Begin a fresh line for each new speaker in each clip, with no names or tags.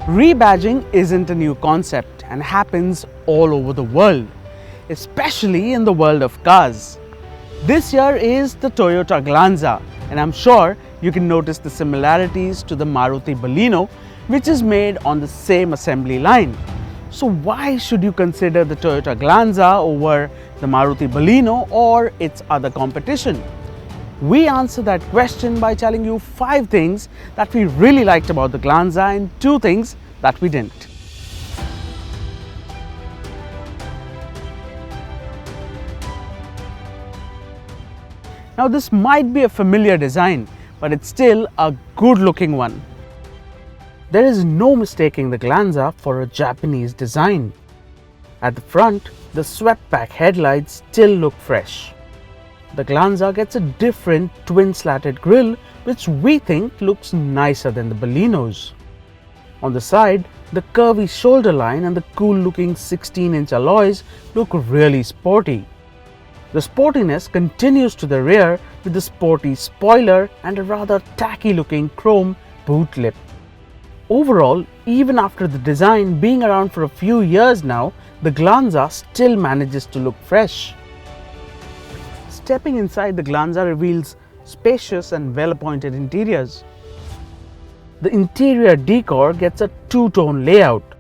Rebadging isn't a new concept and happens all over the world, especially in the world of cars. This year is the Toyota Glanza, and I'm sure you can notice the similarities to the Maruti Baleno, which is made on the same assembly line. So why should you consider the Toyota Glanza over the Maruti Baleno or its other competition? We answer that question by telling you 5 things that we really liked about the Glanza and 2 things that we didn't. Now this might be a familiar design, but it's still a good looking one. There is no mistaking the Glanza for a Japanese design. At the front, the swept-back headlights still look fresh. The Glanza gets a different twin slatted grille, which we think looks nicer than the Baleno's. On the side, the curvy shoulder line and the cool looking 16-inch alloys look really sporty. The sportiness continues to the rear with the sporty spoiler and a rather tacky looking chrome boot lip. Overall, even after the design being around for a few years now, the Glanza still manages to look fresh. Stepping inside, the Glanza reveals spacious and well-appointed interiors. The interior decor gets a 2-tone layout: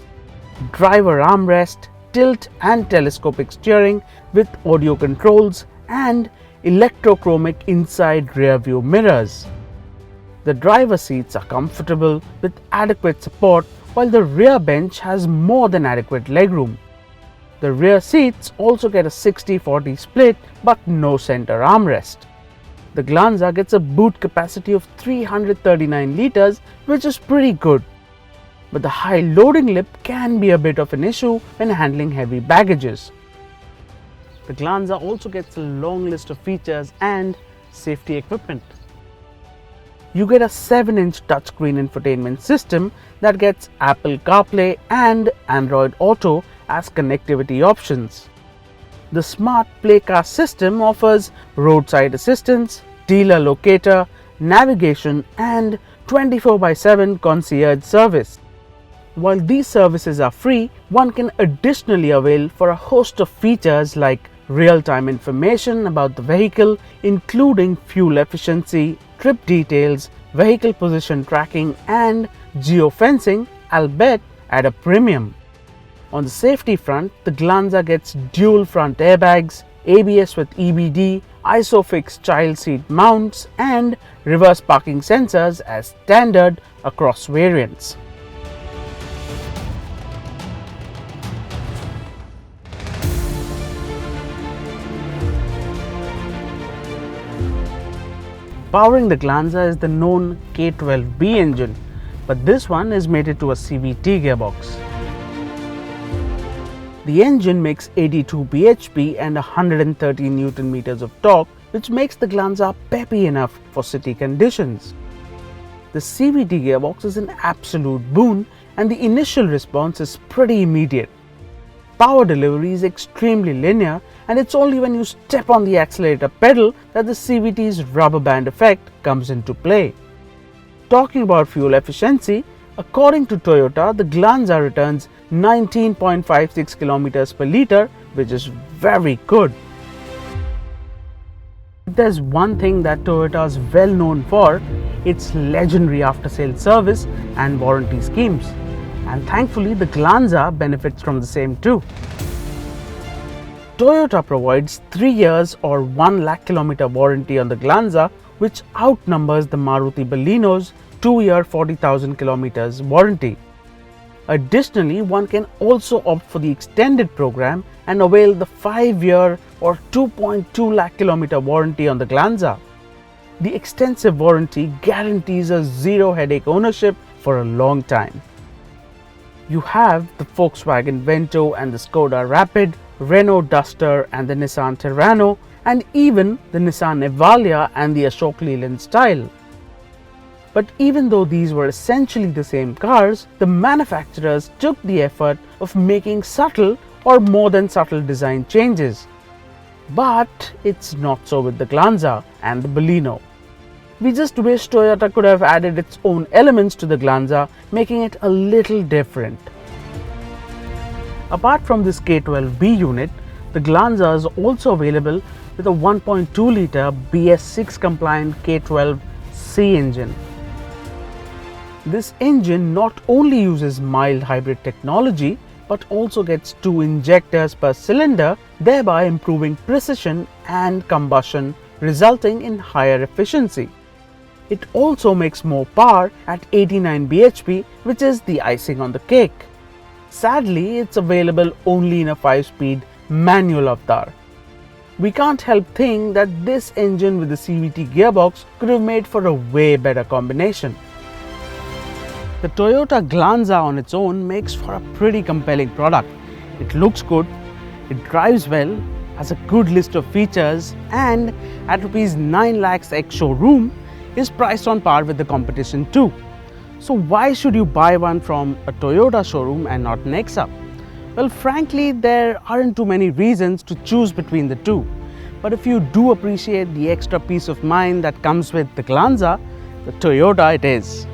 driver armrest, tilt and telescopic steering with audio controls, and electrochromic inside rear view mirrors. The driver seats are comfortable with adequate support, while the rear bench has more than adequate legroom. The rear seats also get a 60-40 split but no center armrest. The Glanza gets a boot capacity of 339 litres, which is pretty good. But the high loading lip can be a bit of an issue when handling heavy baggages. The Glanza also gets a long list of features and safety equipment. You get a 7-inch touchscreen infotainment system that gets Apple CarPlay and Android Auto as connectivity options. The Smart Play Car system offers roadside assistance, dealer locator, navigation and 24/7 concierge service. While these services are free, one can additionally avail for a host of features like real-time information about the vehicle, including fuel efficiency, trip details, vehicle position tracking and geofencing, albeit at a premium. On the safety front, the Glanza gets dual front airbags, ABS with EBD, ISOFIX child seat mounts and reverse parking sensors as standard across variants. Powering the Glanza is the known K12B engine, but this one is mated to a CVT gearbox. The engine makes 82 bhp and 130 Nm of torque, which makes the Glanza peppy enough for city conditions. The CVT gearbox is an absolute boon and the initial response is pretty immediate. Power delivery is extremely linear and it's only when you step on the accelerator pedal that the CVT's rubber band effect comes into play. Talking about fuel efficiency, according to Toyota, the Glanza returns 19.56 km per litre, which is very good. If there's one thing that Toyota is well known for, it's legendary after-sales service and warranty schemes. And thankfully the Glanza benefits from the same too. Toyota provides 3 years or 1 lakh kilometer warranty on the Glanza, which outnumbers the Maruti Baleno's 2-year 40,000 kilometers warranty. Additionally, one can also opt for the extended program and avail the 5-year or 2.2 lakh kilometer warranty on the Glanza. The extensive warranty guarantees a zero headache ownership for a long time. You have the Volkswagen Vento and the Skoda Rapid, Renault Duster and the Nissan Terrano, and even the Nissan Evalia and the Ashok Leyland style. But even though these were essentially the same cars, the manufacturers took the effort of making subtle or more than subtle design changes. But it's not so with the Glanza and the Baleno. We just wish Toyota could have added its own elements to the Glanza, making it a little different. Apart from this K12B unit, the Glanza is also available with a 1.2 litre BS6 compliant K12C engine. This engine not only uses mild hybrid technology but also gets 2 injectors per cylinder, thereby improving precision and combustion, resulting in higher efficiency. It also makes more power at 89 bhp, which is the icing on the cake. Sadly, it's available only in a 5-speed manual avatar. We can't help think that this engine with the CVT gearbox could have made for a way better combination. The Toyota Glanza on its own makes for a pretty compelling product. It looks good, it drives well, has a good list of features, and at Rs 9 lakhs ex showroom is priced on par with the competition too. So why should you buy one from a Toyota showroom and not Nexa? Well, frankly, there aren't too many reasons to choose between the two. But if you do appreciate the extra peace of mind that comes with the Glanza, the Toyota it is.